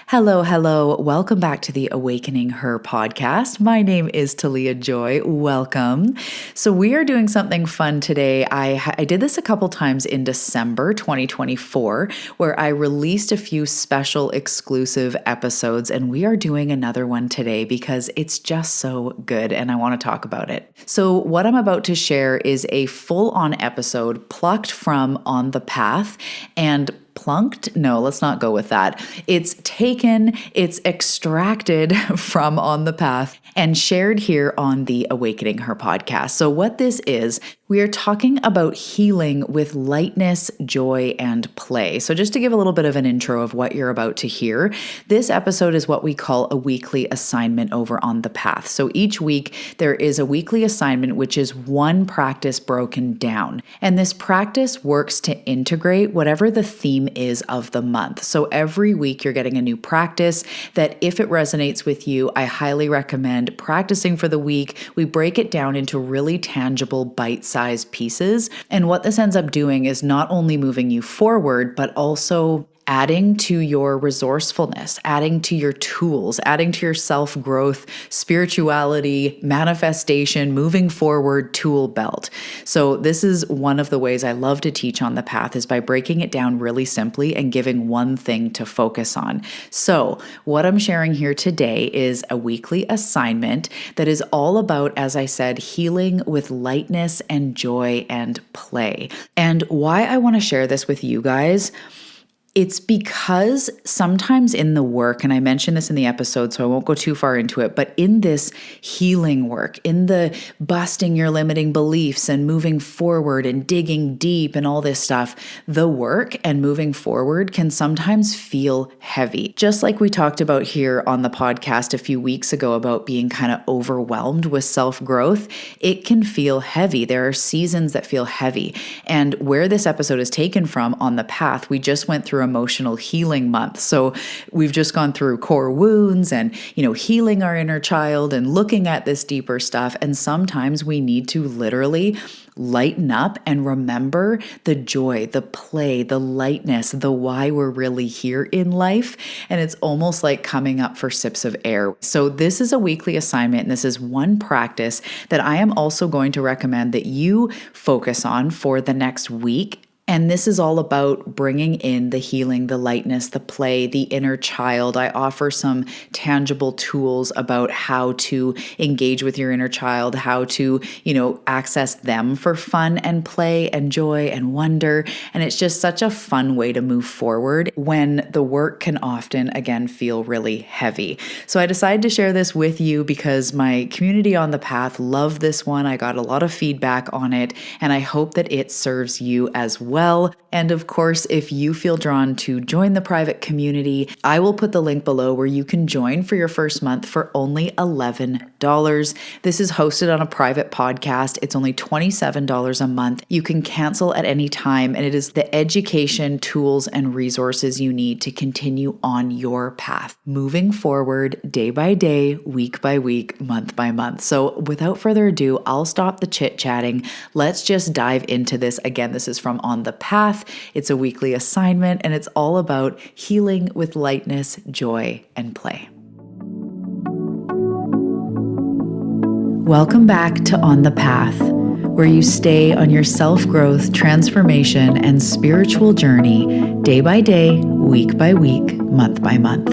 Hello, hello. Welcome back to the Awakening Her podcast. My name is Talia Joy. Welcome. So we are doing something fun today. I did this a couple times in December 2024, where I released a few special exclusive episodes, and we are doing another one today because it's just so good and I want to talk about it. So what I'm about to share is a full-on episode plucked from On the Path and plunked? No, let's not go with that. It's taken, it's extracted from On the Path and shared here on the Awakening Her podcast. So what this is, we are talking about healing with lightness, joy, and play. So just to give a little bit of an intro of what you're about to hear, this episode is what we call a weekly assignment over On the Path. So each week there is a weekly assignment, which is one practice broken down. And this practice works to integrate whatever the theme is of the month. So every week you're getting a new practice that if it resonates with you, I highly recommend practicing for the week. We break it down into really tangible bite-sized pieces. And what this ends up doing is not only moving you forward, but also adding to your resourcefulness, adding to your tools, adding to your self-growth, spirituality, manifestation, moving forward tool belt. So this is one of the ways I love to teach On the Path is by breaking it down really simply and giving one thing to focus on. So what I'm sharing here today is a weekly assignment that is all about, as I said, healing with lightness and joy and play. And why I want to share this with you guys, it's because sometimes in the work, and I mentioned this in the episode, so I won't go too far into it, but in this healing work, in the busting your limiting beliefs and moving forward and digging deep and all this stuff, the work and moving forward can sometimes feel heavy. Just like we talked about here on the podcast a few weeks ago about being kind of overwhelmed with self-growth, it can feel heavy. There are seasons that feel heavy. And where this episode is taken from On the Path, we just went through emotional healing month. So we've just gone through core wounds and, healing our inner child and looking at this deeper stuff. And sometimes we need to literally lighten up and remember the joy, the play, the lightness, the why we're really here in life. And it's almost like coming up for sips of air. So this is a weekly assignment, and this is one practice that I am also going to recommend that you focus on for the next week. And this is all about bringing in the healing, the lightness, the play, the inner child. I offer some tangible tools about how to engage with your inner child, how to, access them for fun and play and joy and wonder. And it's just such a fun way to move forward when the work can often, again, feel really heavy. So I decided to share this with you because my community On the Path loved this one. I got a lot of feedback on it, and I hope that it serves you as well. And of course, if you feel drawn to join the private community, I will put the link below where you can join for your first month for only $11. This is hosted on a private podcast. It's only $27 a month. You can cancel at any time, and it is the education, tools, and resources you need to continue on your path, moving forward day by day, week by week, month by month. So without further ado, I'll stop the chit-chatting. Let's just dive into this. Again, this is from On the Path. It's a weekly assignment, and it's all about healing with lightness, joy, and play. Welcome back to On the Path, where you stay on your self-growth, transformation, and spiritual journey day by day, week by week, month by month.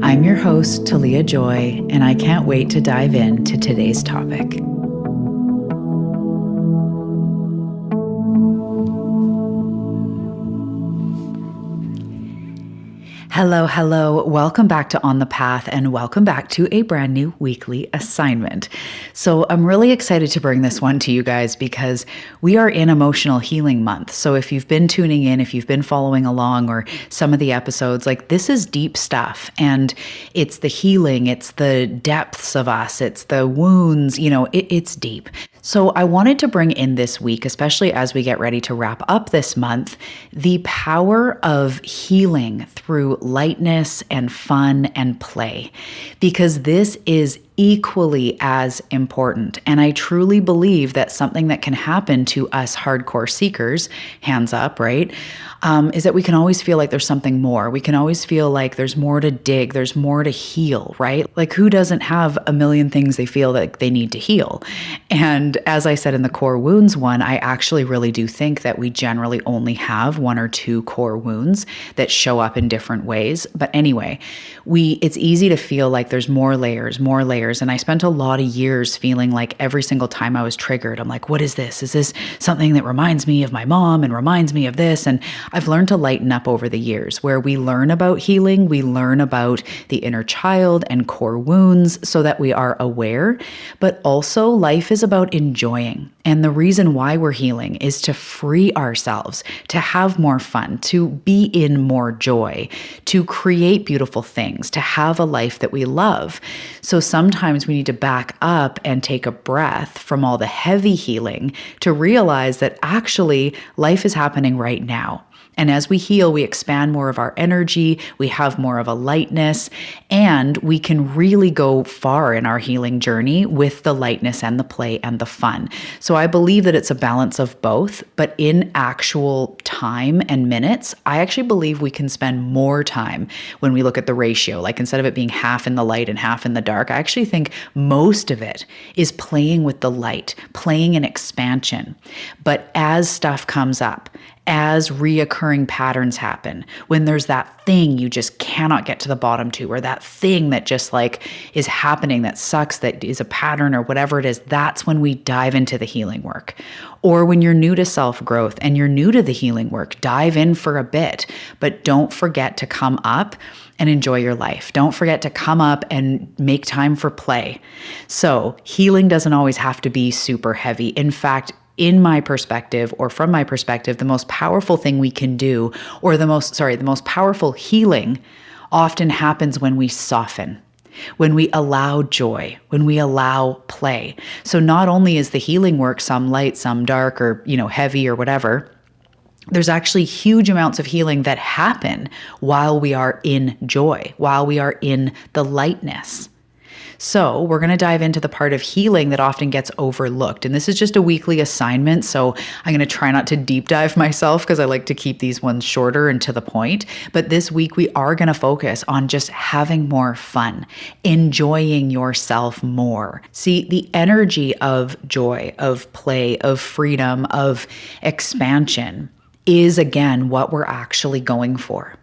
I'm your host, Talia Joy, and I can't wait to dive into today's topic. Hello, hello. Welcome back to On the Path, and welcome back to a brand new weekly assignment. So I'm really excited to bring this one to you guys because we are in Emotional Healing Month. So if you've been tuning in, if you've been following along or some of the episodes, this is deep stuff, and it's the healing, it's the depths of us, it's the wounds, it's deep. So I wanted to bring in this week, especially as we get ready to wrap up this month, the power of healing through lightness and fun and play, because this is equally as important. And I truly believe that something that can happen to us hardcore seekers, hands up, right? Is that we can always feel like there's something more. We can always feel like there's more to dig, there's more to heal, right? Like who doesn't have a million things they feel like they need to heal? And as I said in the core wounds one, I actually really do think that we generally only have one or two core wounds that show up in different ways. But anyway, it's easy to feel like there's more layers. And I spent a lot of years feeling like every single time I was triggered, I'm like, what is this? Is this something that reminds me of my mom and reminds me of this? And I've learned to lighten up over the years, where we learn about healing, we learn about the inner child and core wounds so that we are aware, but also life is about enjoying. And the reason why we're healing is to free ourselves, to have more fun, to be in more joy, to create beautiful things, to have a life that we love. So sometimes we need to back up and take a breath from all the heavy healing to realize that actually life is happening right now. And as we heal, we expand more of our energy, we have more of a lightness, and we can really go far in our healing journey with the lightness and the play and the fun. So I believe that it's a balance of both, but in actual time and minutes, I actually believe we can spend more time when we look at the ratio. Like instead of it being half in the light and half in the dark, I actually think most of it is playing with the light, playing in expansion. But as stuff comes up, as reoccurring patterns happen, when there's that thing you just cannot get to the bottom to, or that thing that just like is happening that sucks, that is a pattern or whatever it is, that's when we dive into the healing work. Or when you're new to self-growth and you're new to the healing work, dive in for a bit, but don't forget to come up and enjoy your life. Don't forget to come up and make time for play. So healing doesn't always have to be super heavy. In fact, in my perspective, or from my perspective, the most powerful thing we can do, or the most powerful healing often happens when we soften, when we allow joy, when we allow play. So not only is the healing work some light, some dark, or, heavy or whatever, there's actually huge amounts of healing that happen while we are in joy, while we are in the lightness. So we're going to dive into the part of healing that often gets overlooked. And this is just a weekly assignment. So I'm going to try not to deep dive myself because I like to keep these ones shorter and to the point. But this week we are going to focus on just having more fun, enjoying yourself more. See, the energy of joy, of play, of freedom, of expansion is again what we're actually going for.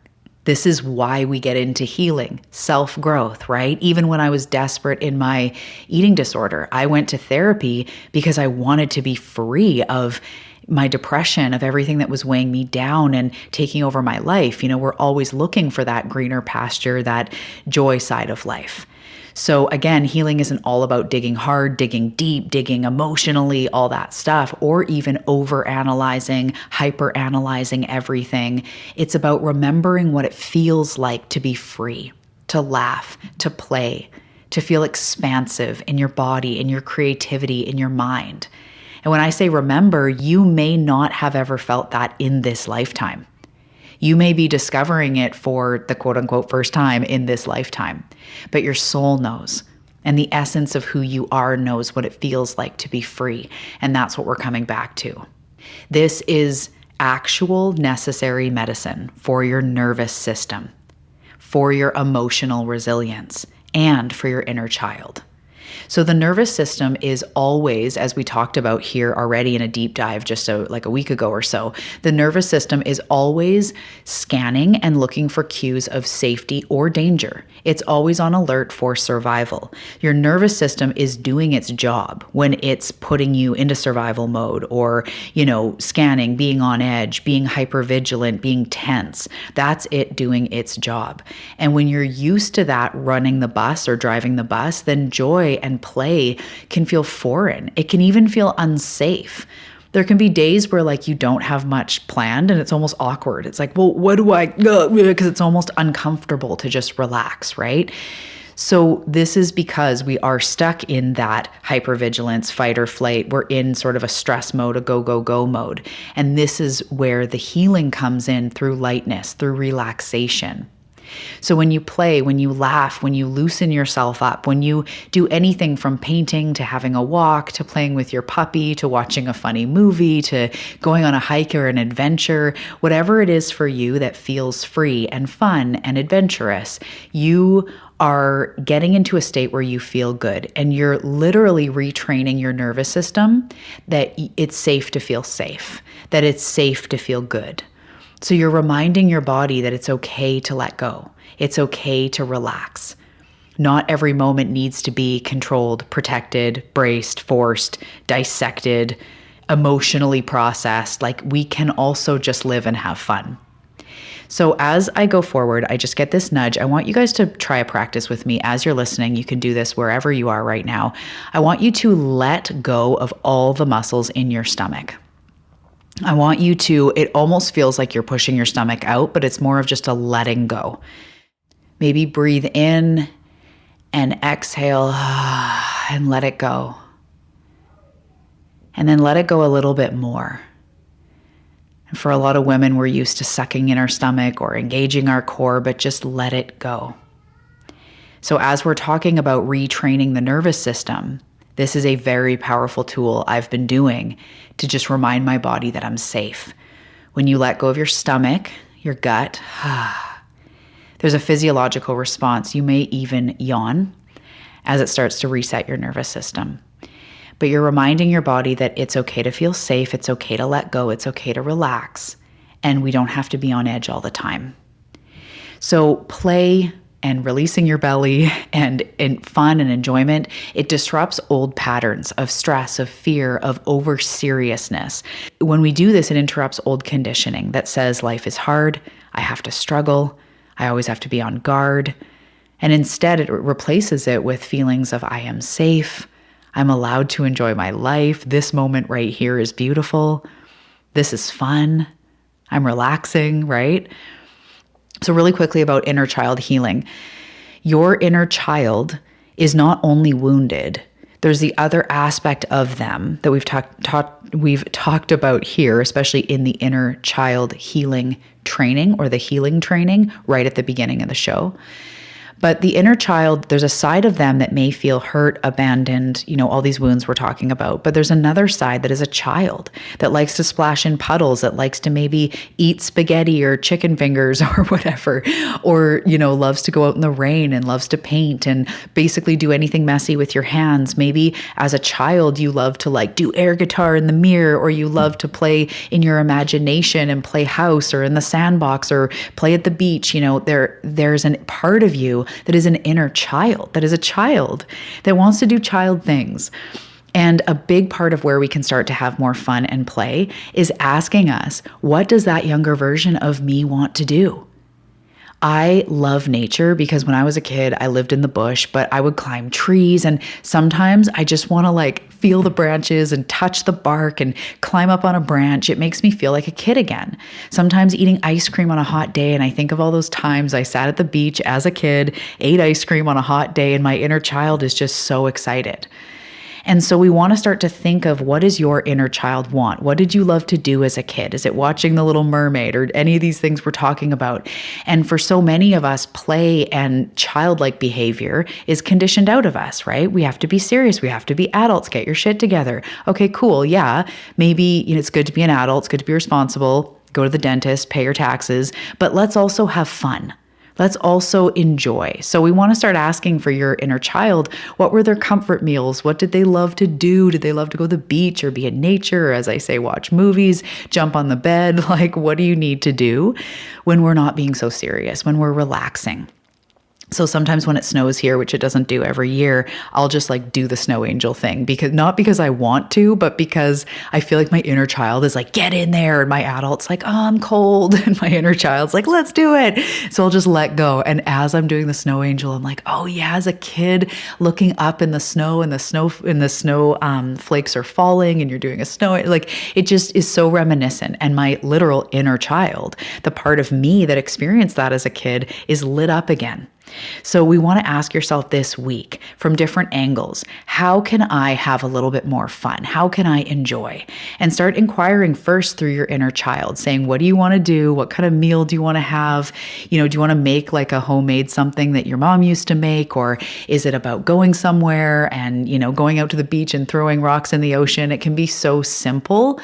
This is why we get into healing, self-growth, right? Even when I was desperate in my eating disorder, I went to therapy because I wanted to be free of my depression, of everything that was weighing me down and taking over my life. We're always looking for that greener pasture, that joy side of life. So again, healing isn't all about digging hard, digging deep, digging emotionally, all that stuff, or even overanalyzing, hyperanalyzing everything. It's about remembering what it feels like to be free, to laugh, to play, to feel expansive in your body, in your creativity, in your mind. And when I say remember, you may not have ever felt that in this lifetime. You may be discovering it for the quote unquote first time in this lifetime, but your soul knows. And the essence of who you are knows what it feels like to be free. And that's what we're coming back to. This is actual necessary medicine for your nervous system, for your emotional resilience, and for your inner child. So the nervous system is always, as we talked about here already in a deep dive just like a week ago or so, the nervous system is always scanning and looking for cues of safety or danger. It's always on alert for survival. Your nervous system is doing its job when it's putting you into survival mode or, scanning, being on edge, being hypervigilant, being tense. That's it doing its job. And when you're used to that running the bus or driving the bus, then joy and play can feel foreign. It can even feel unsafe. There can be days where you don't have much planned and it's almost awkward. It's like, well, what do I, because it's almost uncomfortable to just relax, right? So this is because we are stuck in that hypervigilance, fight or flight. We're in sort of a stress mode, a go, go, go mode. And this is where the healing comes in through lightness, through relaxation. So when you play, when you laugh, when you loosen yourself up, when you do anything from painting to having a walk, to playing with your puppy, to watching a funny movie, to going on a hike or an adventure, whatever it is for you that feels free and fun and adventurous, you are getting into a state where you feel good, and you're literally retraining your nervous system that it's safe to feel safe, that it's safe to feel good. So you're reminding your body that it's okay to let go. It's okay to relax. Not every moment needs to be controlled, protected, braced, forced, dissected, emotionally processed. Like, we can also just live and have fun. So as I go forward, I just get this nudge. I want you guys to try a practice with me as you're listening. You can do this wherever you are right now. I want you to let go of all the muscles in your stomach. I want you to, it almost feels like you're pushing your stomach out, but it's more of just a letting go. Maybe breathe in and exhale and let it go. And then let it go a little bit more. And for a lot of women, we're used to sucking in our stomach or engaging our core, but just let it go. So as we're talking about retraining the nervous system, this is a very powerful tool I've been doing to just remind my body that I'm safe. When you let go of your stomach, your gut, there's a physiological response. You may even yawn as it starts to reset your nervous system. But you're reminding your body that it's okay to feel safe, it's okay to let go, it's okay to relax, and we don't have to be on edge all the time. So play and releasing your belly and fun and enjoyment, it disrupts old patterns of stress, of fear, of over seriousness. When we do this, it interrupts old conditioning that says life is hard, I have to struggle, I always have to be on guard. And instead, it replaces it with feelings of I am safe, I'm allowed to enjoy my life. This moment right here is beautiful. This is fun. I'm relaxing, right? So really quickly about inner child healing. Your inner child is not only wounded. There's the other aspect of them that we've talked about here, especially in the inner child healing training or the healing training right at the beginning of the show. But the inner child, there's a side of them that may feel hurt, abandoned, all these wounds we're talking about. But there's another side that is a child that likes to splash in puddles, that likes to maybe eat spaghetti or chicken fingers or whatever, or, loves to go out in the rain and loves to paint and basically do anything messy with your hands. Maybe as a child, you love to do air guitar in the mirror, or you love to play in your imagination and play house or in the sandbox or play at the beach. There's a part of you that is an inner child, that is a child that wants to do child things. And a big part of where we can start to have more fun and play is asking us, what does that younger version of me want to do? I love nature because when I was a kid, I lived in the bush, but I would climb trees, and sometimes I just want to feel the branches and touch the bark and climb up on a branch. It makes me feel like a kid again. Sometimes eating ice cream on a hot day, and I think of all those times I sat at the beach as a kid, ate ice cream on a hot day, and my inner child is just so excited. And so we want to start to think of, what does your inner child want? What did you love to do as a kid? Is it watching The Little Mermaid or any of these things we're talking about? And for so many of us, play and childlike behavior is conditioned out of us, right? We have to be serious. We have to be adults. Get your shit together. Okay, cool. Yeah, maybe it's good to be an adult. It's good to be responsible. Go to the dentist, pay your taxes. But let's also have fun. Let's also enjoy. So we want to start asking for your inner child, what were their comfort meals? What did they love to do? Did they love to go to the beach or be in nature? Or, as I say, watch movies, jump on the bed? What do you need to do when we're not being so serious, when we're relaxing? So sometimes when it snows here, which it doesn't do every year, I'll just do the snow angel thing, not because I want to, but because I feel like my inner child is get in there. And my adult's oh, I'm cold. And my inner child's let's do it. So I'll just let go. And as I'm doing the snow angel, I'm oh yeah, as a kid looking up in the snow and the snow flakes are falling and you're doing a snow, it just is so reminiscent. And my literal inner child, the part of me that experienced that as a kid, is lit up again. So we want to ask yourself this week from different angles, how can I have a little bit more fun? How can I enjoy? And start inquiring first through your inner child, saying, what do you want to do? What kind of meal do you want to have? Do you want to make like a homemade something that your mom used to make? Or is it about going somewhere and, going out to the beach and throwing rocks in the ocean? It can be so simple.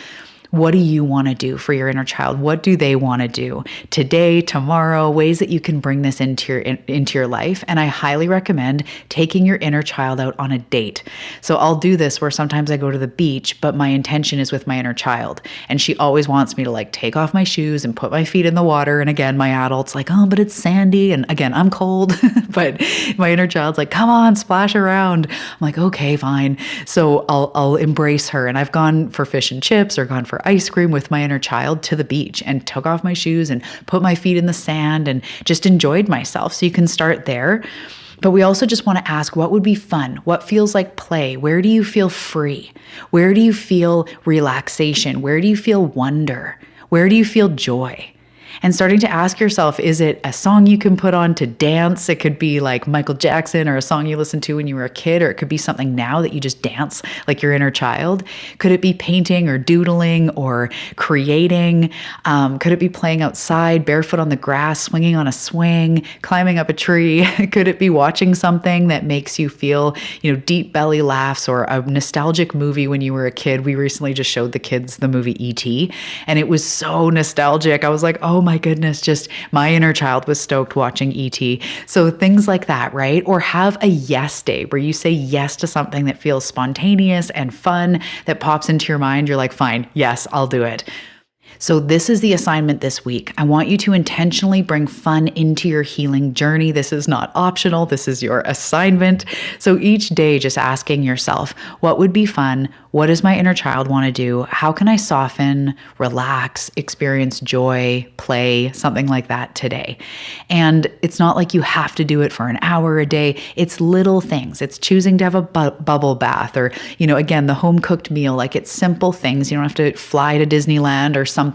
What do you want to do for your inner child? What do they want to do today, tomorrow? Ways that you can bring this into your life. And I highly recommend taking your inner child out on a date. So I'll do this where sometimes I go to the beach, but my intention is with my inner child. And she always wants me to like take off my shoes and put my feet in the water. And again, my adult's like, oh, but it's sandy. And again, I'm cold, but my inner child's like, come on, splash around. I'm like, okay, fine. So I'll embrace her. And I've gone for fish and chips or gone for ice cream with my inner child to the beach and took off my shoes and put my feet in the sand and just enjoyed myself. So you can start there. But we also just want to ask, what would be fun? What feels like play? Where do you feel free? Where do you feel relaxation? Where do you feel wonder? Where do you feel joy? And starting to ask yourself, is it a song you can put on to dance? It could be like Michael Jackson or a song you listened to when you were a kid, or it could be something now that you just dance like your inner child. Could it be painting or doodling or creating? Could it be playing outside, barefoot on the grass, swinging on a swing, climbing up a tree? Could it be watching something that makes you feel, deep belly laughs, or a nostalgic movie when you were a kid? We recently just showed the kids the movie E.T. and it was so nostalgic. I was like, oh my goodness, just my inner child was stoked watching E.T. So things like that, right? Or have a yes day where you say yes to something that feels spontaneous and fun that pops into your mind. You're like, fine, yes, I'll do it. So this is the assignment this week. I want you to intentionally bring fun into your healing journey. This is not optional. This is your assignment. So each day, just asking yourself, what would be fun? What does my inner child want to do? How can I soften, relax, experience joy, play, something like that today? And it's not like you have to do it for an hour a day. It's little things. It's choosing to have a bubble bath, or, again, the home cooked meal. Like, it's simple things. You don't have to fly to Disneyland or something,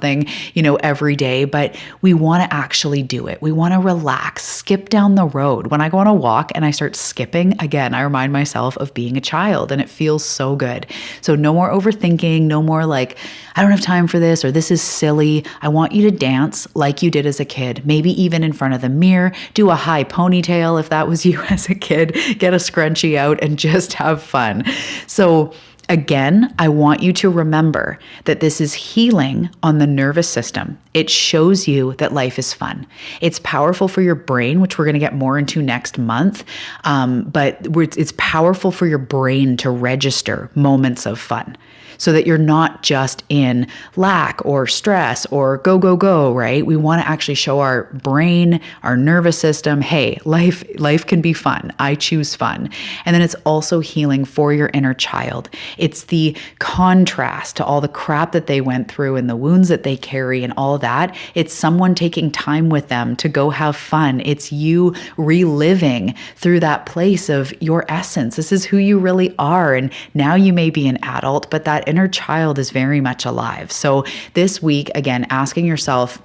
every day, but we want to actually do it. We want to relax, skip down the road. When I go on a walk and I start skipping, again, I remind myself of being a child, and it feels so good. So no more overthinking, no more like, I don't have time for this, or this is silly. I want you to dance like you did as a kid, maybe even in front of the mirror, do a high ponytail if that was you as a kid, get a scrunchie out and just have fun. So again, I want you to remember that this is healing on the nervous system. It shows you that life is fun. It's powerful for your brain, which we're going to get more into next month. But it's powerful for your brain to register moments of fun, so that you're not just in lack or stress or go, go, go, right? We want to actually show our brain, our nervous system, hey, life can be fun. I choose fun. And then it's also healing for your inner child. It's the contrast to all the crap that they went through and the wounds that they carry and all that. It's someone taking time with them to go have fun. It's you reliving through that place of your essence. This is who you really are. And now you may be an adult, but that inner child is very much alive. So this week, again, asking yourself,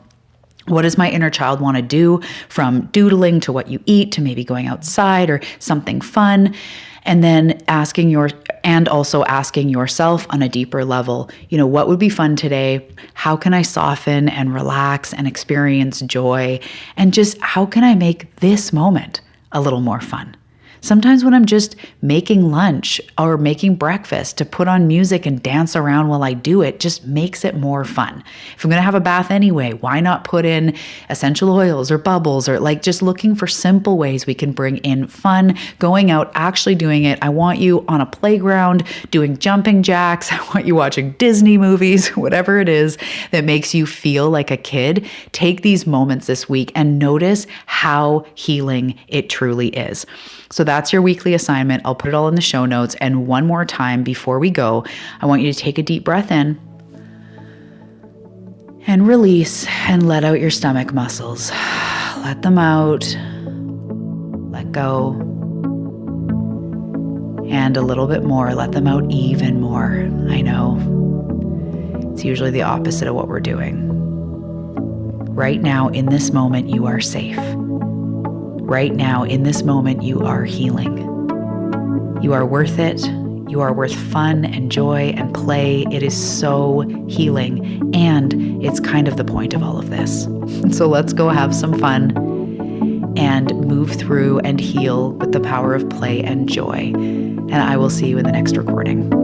what does my inner child want to do, from doodling to what you eat to maybe going outside or something fun? And then also asking yourself on a deeper level, what would be fun today? How can I soften and relax and experience joy? And just how can I make this moment a little more fun? Sometimes when I'm just making lunch or making breakfast, to put on music and dance around while I do it just makes it more fun. If I'm going to have a bath anyway, why not put in essential oils or bubbles, or like just looking for simple ways we can bring in fun, going out, actually doing it. I want you on a playground doing jumping jacks. I want you watching Disney movies, whatever it is that makes you feel like a kid. Take these moments this week and notice how healing it truly is. So that's your weekly assignment. I'll put it all in the show notes. And one more time before we go, I want you to take a deep breath in and release and let out your stomach muscles. Let them out. Let go. And a little bit more. Let them out even more. I know. It's usually the opposite of what we're doing. Right now, in this moment, you are safe. Right now, in this moment, you are healing. You are worth it. You are worth fun and joy and play. It is so healing, and it's kind of the point of all of this. So let's go have some fun and move through and heal with the power of play and joy. And I will see you in the next recording.